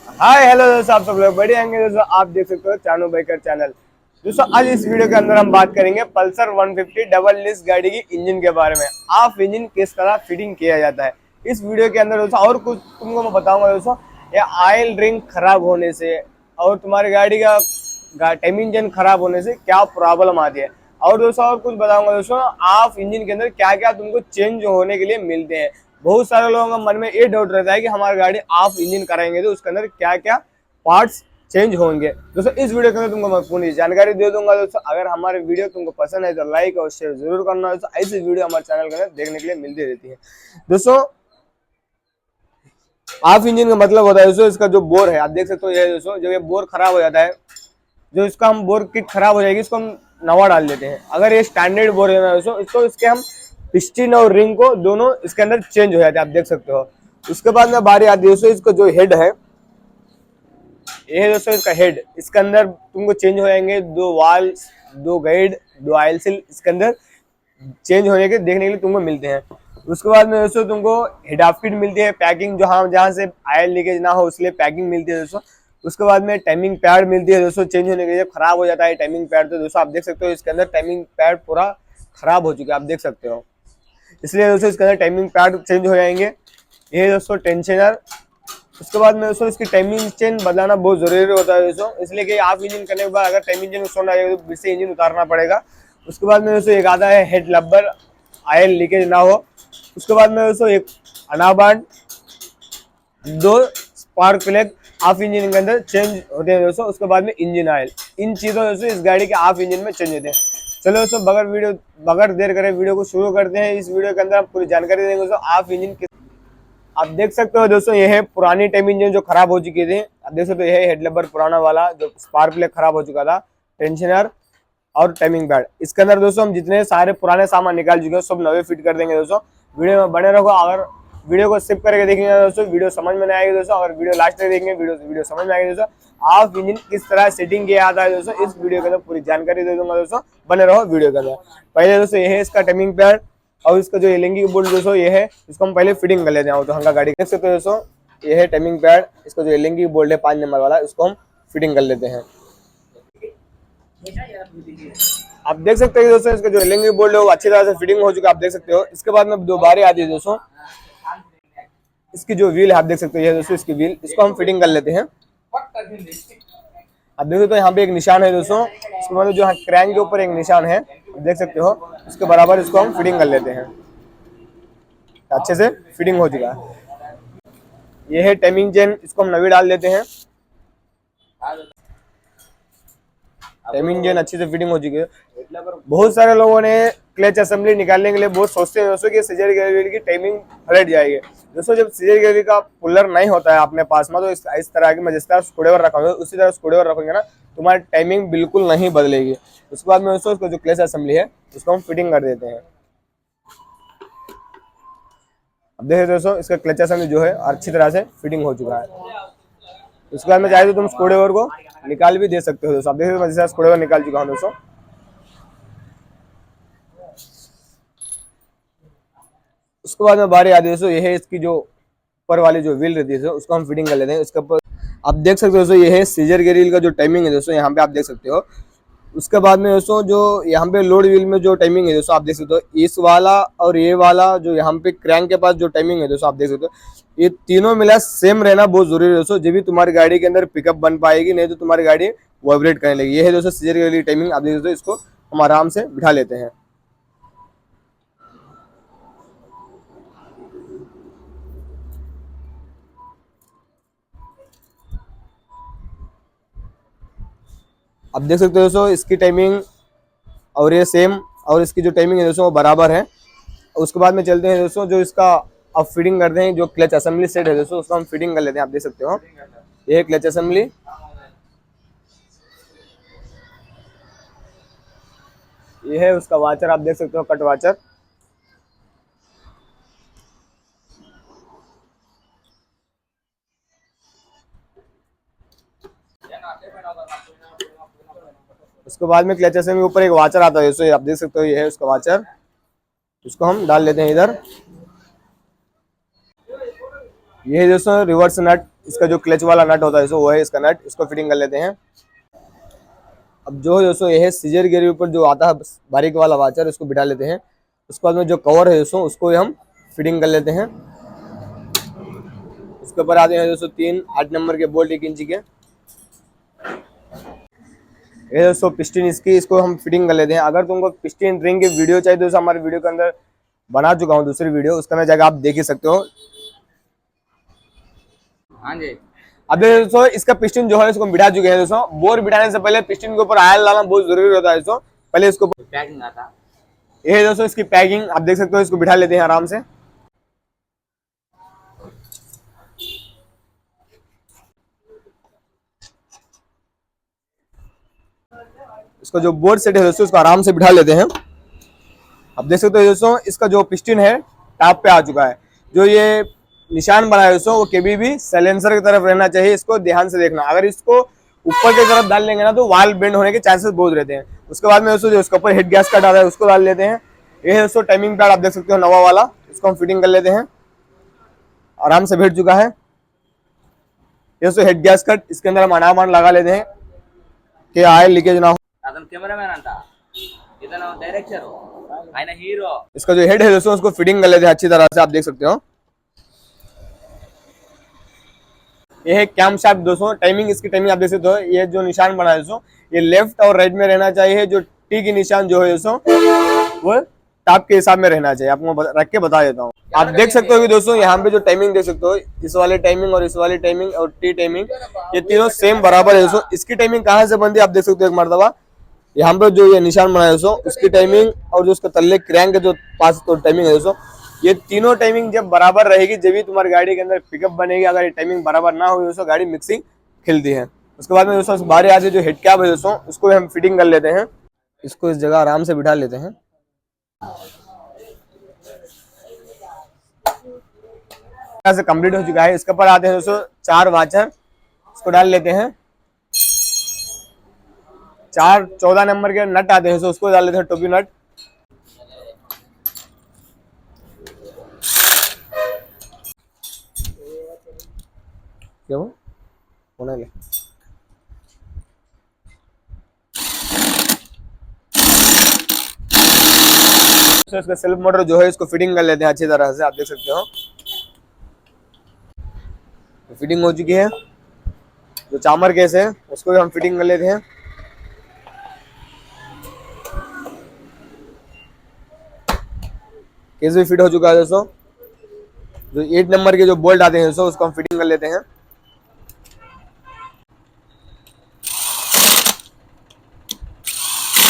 Hi hello दोस्तों, आप सब लोग बढ़िया होंगे। दोस्तों आप देख सकते हो चानू बाइकर चैनल। दोस्तों आज इस वीडियो के अंदर हम बात करेंगे पल्सर 150 डबल डिस्क गाड़ी की इंजन के बारे में। आप इंजन किस तरह फिटिंग किया जाता है इस वीडियो के अंदर दोस्तों, और कुछ तुमको मैं बताऊंगा दोस्तों। ये ऑयल रिंग खराब होने से और तुम्हारी गाड़ी का टाइम इंजन खराब होने से क्या प्रॉब्लम आती है, और दोस्तों और कुछ बताऊंगा दोस्तों। आप इंजन के अंदर क्या क्या तुमको चेंज होने के लिए मिलते हैं। बहुत सारे लोगों का मन में ये डाउट रहता है कि हमारी गाड़ी ऑफ इंजन कराएंगे तो उसके अंदर क्या क्या पार्ट्स चेंज होंगे। दोस्तों इस वीडियो के अंदर तुमको मैं पूरी जानकारी दे दूंगा। दोस्तों अगर हमारे वीडियो तुमको पसंद है तो लाइक और शेयर जरूर करना। दोस्तों ऐसी वीडियो हमारे चैनल के अंदर देखने के लिए मिलती रहती है। दोस्तों ऑफ इंजन का मतलब होता है दोस्तों, इसका जो बोर है आप देख सकते हो। ये दोस्तों जब ये बोर खराब हो जाता है, जो इसका हम बोर किट खराब हो जाएगी, इसको हम नवा डाल देते हैं। अगर ये स्टैंडर्ड बोर है ना दोस्तों, इसको इसके हम पिस्टन और रिंग को दोनों इसके अंदर चेंज हो जाते हैं, आप देख सकते हो। उसके बाद में बारी आती है दोस्तों, इसका जो हेड है, ये है दोस्तों इसका हेड। इसके अंदर तुमको चेंज हो जाएंगे दो वाल्स, दो गाइड, दो ऑयल सील इसके अंदर चेंज होने के देखने के लिए तुमको मिलते हैं। उसके बाद में दोस्तों तुमको हेड ऑफ किट मिलती है, पैकिंग जो हाँ जहाँ से ऑयल लीकेज ना हो उसके लिए पैकिंग मिलती है दोस्तों। उसके बाद में टाइमिंग पैड मिलती है दोस्तों, चेंज होने के लिए। खराब हो जाता है टाइमिंग पैड तो दोस्तों आप देख सकते हो इसके अंदर टाइमिंग पैड पूरा खराब हो चुका है, आप देख सकते हो। इसलिए दोस्तों इसके अंदर टाइमिंग पैड चेंज हो जाएंगे। ये दोस्तों टेंशनर। उसके बाद में दोस्तों इसकी टाइमिंग चेन बदलाना बहुत जरूरी होता है दोस्तों, इसलिए कि आप इंजन करने के बाद अगर टाइमिंग चेन उसको ना तो फिर से इंजन उतारना पड़ेगा। उसके बाद में दोस्तों एक आता है हेड लब्बर, ऑयल लीकेज ना हो। उसके बाद में दोस्तों एक अनाबांड, दो स्पार्क प्लग हाफ इंजन के अंदर चेंज होते हैं दोस्तों। उसके बाद में इंजन ऑयल, इन चीजों दोस्तों इस गाड़ी के हाफ इंजन में चेंज होते हैं। चलो दोस्तों बगैर देर करे वीडियो को शुरू करते हैं। इस वीडियो के अंदर हम पूरी जानकारी देंगे दोस्तों हाफ इंजन। आप देख सकते हो दोस्तों, ये है पुरानी टाइम इंजन जो खराब हो चुकी थी। आप देख सकते हो ये है हेड लबर पुराना वाला, जो स्पार्क प्लग खराब हो चुका था, टेंशनर और टाइमिंग पैड। इसके अंदर दोस्तों हम जितने सारे पुराने सामान निकाल चुके हैं सब नवे फिट कर देंगे दोस्तों। वीडियो में बने रहो। अगर वीडियो को स्किप करके देखेंगे दोस्तों वीडियो समझ में नहीं आएगी दोस्तों। अगर वीडियो लास्ट तक देखेंगे वीडियो समझ में आएगी दोस्तों। आप इंजन किस तरह सेटिंग किया जाता है दोस्तों, इस वीडियो के अंदर पूरी जानकारी दे दूंगा दोस्तों। बने रहो वीडियो के अंदर। पहले दोस्तों ये है इसका टाइमिंग पैड और इसका जो एलिंगी बोल्ट दोस्तों ये है, इसको हम पहले फिटिंग कर लेते हैं। तो हंगा गाड़ी देख सकते हो दोस्तों, ये है टाइमिंग पैड। इसका जो एलिंगी बोल्ट है 5 नंबर वाला, इसको हम फिटिंग कर लेते हैं। आप देख सकते हो दोस्तों इसका जो एलिंगी बोल्ट है वो अच्छी तरह से फिटिंग हो चुका है, आप देख सकते हो। इसके बाद में दो बारी आती है दोस्तों, इसकी जो व्हील है आप देख सकते हो, ये दोस्तों इसकी व्हील, इसको हम फिटिंग कर लेते हैं। आप देख सकते हो यहाँ पे एक निशान है दोस्तों, इसके बाद जो क्रैंक के ऊपर एक निशान है देख सकते हो, इसके बराबर इसको हम फिटिंग कर लेते हैं। अच्छे से फिटिंग हो चुका है। ये है टाइमिंग चेन, इसको हम नवी डाल देते हैं। टाइमिंग चेन अच्छे से फिटिंग हो चुकी है। बहुत सारे लोगों ने क्लच असेंबली निकालने के लिए बहुत सोचते हैं दोस्तों कि सीजर गियर की टाइमिंग हट जाएगी। दोस्तों जब सीजर गियर का पुलर नहीं होता है अपने पास में, तो इस तरह की मैं जिस तरह स्क्रूड्राइवर रखोगे उसी तरह स्क्रूड्राइवर रखोगे ना, तुम्हारी टाइमिंग बिल्कुल नहीं बदलेगी। उसके बाद में दोस्तों इसको जो क्लच असेंबली है उसको हम फिटिंग कर देते हैं। अब देखिए दोस्तों इसका क्लच असेंबली जो है अच्छी तरह से फिटिंग हो चुका है। उसके बाद में चाहे तो तुम स्क्रूड्राइवर को निकाल भी दे सकते हो दोस्तों। अब देखिए मैं जैसे स्क्रूड्राइवर निकाल चुका हूँ दोस्तों। उसके बाद में बारी आती है दोस्तों, ये है इसकी जो ऊपर वाली जो व्हील रहती है उसको हम फिटिंग कर लेते हैं। इसके ऊपर आप देख सकते हो दोस्तों, ये है सीजर गियर का जो टाइमिंग है दोस्तों, यहाँ पे आप देख सकते हो। उसके बाद में दोस्तों जो यहाँ पे लोड व्हील में जो टाइमिंग है दोस्तों आप देख सकते हो, इस वाला और ये वाला जो यहाँ पे क्रैंक के पास जो टाइमिंग है दोस्तों आप देख सकते हो, ये तीनों मिला सेम रहना बहुत जरूरी है दोस्तों, जब भी तुम्हारी गाड़ी के अंदर पिकअप बन पाएगी, नहीं तो तुम्हारी गाड़ी वाइब्रेट करने लगेगी। ये है दोस्तों सीजर गियर की टाइमिंग, आप देख सकते हो। इसको हम आराम से बिठा लेते हैं। आप देख सकते हो दोस्तों इसकी टाइमिंग और ये सेम, और इसकी जो टाइमिंग है दोस्तों वो बराबर है। उसके बाद में चलते हैं दोस्तों, जो इसका अब फिटिंग करते हैं जो क्लच असेंबली सेट है दोस्तों, उसको हम फिटिंग कर लेते हैं। आप देख सकते हो ये है क्लच असेंबली, ये है उसका वाचर, आप देख सकते हो कट वाचर। उसके बाद में क्लच असेंबली के ऊपर एक वाचर आता है दोस्तों, आप देख सकते हो ये है उसका वाचर, उसको हम डाल लेते हैं इधर। ये है दोस्तों रिवर्स नट, इसका जो क्लच वाला नट होता है दोस्तों वो है इसका नट, इसको फिटिंग कर लेते हैं। अब जो है दोस्तों ये है सीजर गियर ऊपर जो आता है बारीक वाला वाचर, उसको बिठा लेते हैं। उसके बाद में जो कवर है दोस्तों उसको हम फिटिंग कर लेते हैं। उसके ऊपर आते हैं दोस्तों 3 8 नंबर के बोल्ट 1 इंची के। ये दोस्तों पिस्टन इसकी, इसको हम फिटिंग कर लेते हैं। अगर तुमको पिस्टन रिंग की वीडियो चाहिए तो हमारे वीडियो के अंदर बना चुका हूँ दूसरी वीडियो, उसका अंदर जाकर आप देख ही सकते हो। हाँ जी। अब दोस्तों इसका पिस्टन जो है इसको बिठा चुके हैं दोस्तों। बोर बिठाने से पहले पिस्टन के ऊपर आयल लाना बहुत जरूरी होता है दोस्तों। पहले इसको पैकिंग आता। ये है दोस्तों इसकी पैकिंग, आप देख सकते हो। इसको बिठा लेते हैं आराम से। इसका जो बोर्ड सेट है दोस्तों इसको आराम से बिठा लेते हैं। आप देख सकते हो दोस्तों इसका जो पिस्टन है टॉप पे आ चुका है। जो ये निशान बना है दोस्तों वो कभी भी साइलेंसर की तरफ रहना चाहिए, इसको ध्यान से देखना। अगर इसको ऊपर की तरफ डाल लेंगे ना तो वाल बेंड होने के चांसेस बहुत रहते हैं। उसके बाद में दोस्तों जो इसके ऊपर हेड गैस कट आता है उसको डाल लेते हैं। ये है दोस्तों टाइमिंग पैड, आप देख सकते हो नवा वाला, इसको हम फिटिंग कर लेते हैं। आराम से बैठ चुका है। ये दोस्तों हेड गैस कट, इसके अंदर हम अनामान लगा लेते हैं कि ऑयल लीकेज ना हो। అతను కెమెరామెన్ అంట, ఇతను డైరెక్టర్, ఆయన హీరో। इसका जो हेड है दोस्तों उसको फिटिंग कर लेते हैं अच्छी तरह से, आप देख सकते हो। ये है कैम शाफ्ट दोस्तों। टाइमिंग, इसकी टाइमिंग आप देख सकते हो। ये जो निशान बना है दोस्तों ये लेफ्ट और राइट में रहना चाहिए। जो टी की निशान जो है दोस्तों वो टॉप के हिसाब में रहना चाहिए। आपको रख के बता देता हूँ। आप देख सकते हो कि दोस्तों यहाँ पे जो टाइमिंग देख सकते हो, इस वाले टाइमिंग और इस वाली टाइमिंग और टी टाइमिंग, ये तीनों सेम बराबर है दोस्तों। इसकी टाइमिंग कहाँ से बनती है आप देख सकते हो। एक मरतबा यहाँ पे जो ये निशान बना है दोस्तों उसकी टाइमिंग और जो उसका तल्ले क्रैंक के जो पास तो टाइमिंग है दोस्तों, ये तीनों टाइमिंग जब बराबर रहेगी जब भी तुम्हारी गाड़ी के अंदर पिकअप बनेगी। अगर ये टाइमिंग बराबर ना हो दोस्तों गाड़ी मिक्सिंग खिलती है। उसके बाद में दोस्तों बारी आती है जो हेड कैप है दोस्तों उसको हम फिटिंग कर लेते हैं। इसको इस जगह आराम से बिठा लेते हैं। से कंप्लीट हो चुका है। इसके ऊपर आते हैं दोस्तों 4 वाचर, इसको डाल लेते हैं। 4 14 नंबर के नट आते हैं उसको डाल लेते हैं, टोपी नट। क्या वो होना ले इसका सेल्फ मोटर जो है इसको फिटिंग कर लेते हैं अच्छी तरह से, आप देख सकते हो। फिटिंग हो चुकी है। जो चामर केस है उसको भी हम फिटिंग कर लेते हैं। केस भी फिट हो चुका है दोस्तों। जो 8 नंबर के जो बोल्ट आते हैं दोस्तों उसको हम फिटिंग कर लेते हैं।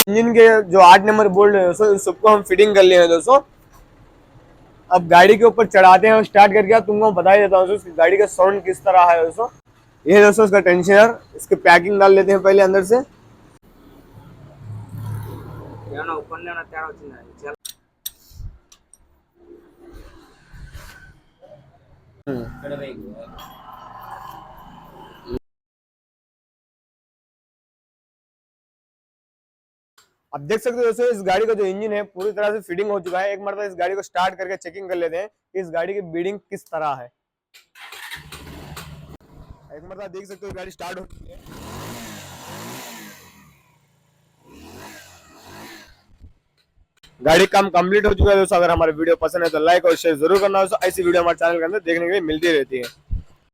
इंजन के जो 8 नंबर बोल्ट है दोस्तों सबको हम फिटिंग कर लिए हैं दोस्तों। अब गाड़ी के ऊपर चढ़ाते हैं और स्टार्ट करके तुमको बता ही देता हूँ उसकी गाड़ी का साउंड किस तरह है दोस्तों। ये दोस्तों उसका टेंशनर, इसकी पैकिंग डाल लेते हैं पहले अंदर से। अब देख सकते हो दोस्तों इस गाड़ी का जो इंजन है पूरी तरह से फिटिंग हो चुका है। एक मरतबा इस गाड़ी को स्टार्ट करके चेकिंग कर लेते हैं कि इस गाड़ी की बीडिंग किस तरह है। एक मरतबा देख सकते हो गाड़ी स्टार्ट हो चुकी है। गाड़ी काम कंप्लीट हो चुका है दोस्तों। अगर हमारे वीडियो पसंद है तो लाइक और शेयर जरूर करना दोस्तों। ऐसी वीडियो हमारे चैनल के अंदर देखने के लिए मिलती रहती है।